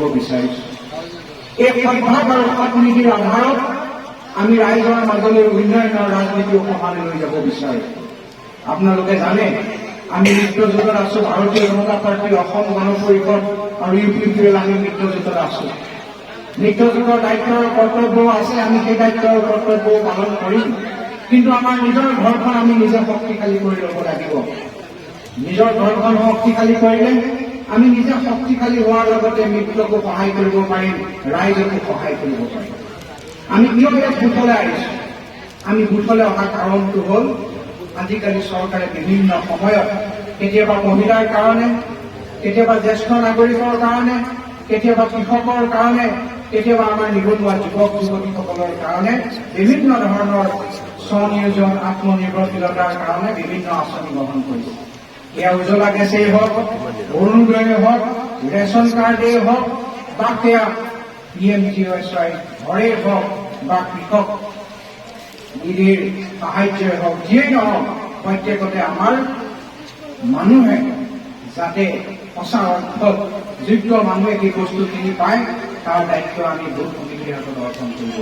কৰিব বিচাৰিছোঁ। এই সভ্যাস আৰু সৎ নীতিৰ আধাৰত আমি ৰাইজৰ মাজলৈ উন্নয়নৰ ৰাজনীতি অসমলৈ লৈ যাব বিচাৰোঁ। আপোনালোকে জানে আমি মিত্ৰজোঁটত আছোঁ, ভাৰতীয় জনতা পাৰ্টি, অসম গণ পৰিষদ আৰু UPPL আমি মিত্ৰজোঁটত আছোঁ। মিত্ৰজোঁটৰ দায়িত্ব আৰু কৰ্তব্যও আছে, আমি সেই দায়িত্ব আৰু কৰ্তব্যও পালন কৰিম। কিন্তু আমাৰ নিজৰ ঘৰখন আমি নিজে শক্তিশালী কৰি ল'ব লাগিব। নিজৰ ঘৰখন শক্তিশালী কৰিলে আমি নিজে শক্তিশালী হোৱাৰ লগতে মিত্ৰকো সহায় কৰিব পাৰিম, ৰাইজকো সহায় কৰিব পাৰিম। আমি কিয় ইয়াত গোটলৈ আহিছোঁ? আমি গোটলৈ অহাৰ কাৰণটো হ'ল আজিকালি চৰকাৰে বিভিন্ন সময়ত কেতিয়াবা মহিলাৰ কাৰণে, কেতিয়াবা জ্যেষ্ঠ নাগৰিকৰ কাৰণে, কেতিয়াবা কৃষকৰ কাৰণে, কেতিয়াবা আমাৰ নিবনুৱা যুৱক যুৱতীসকলৰ কাৰণে বিভিন্ন ধৰণৰ স্বনিয়োজন, আত্মনিৰ্ভৰশীলতাৰ কাৰণে বিভিন্ন আঁচনি গ্ৰহণ কৰিছে। সেয়া উজ্জ্বলা গেছেই হওক, অৰুণোদয়েই হওক, ৰেচন কাৰ্ডেই হওক, বা সেয়া PMGSY ঘৰেই হওক, বা কৃষক নিধিৰ সাহায্যই হওক, যিয়েই নহওক, প্ৰত্যেকতে আমাৰ মানুহে যাতে সঁচা অৰ্থত যোগ্য মানুহে সেই বস্তুখিনি পায়, তাৰ দায়িত্ব আমি ভোট সমিতিৰ হাতত অৰ্পণ কৰিব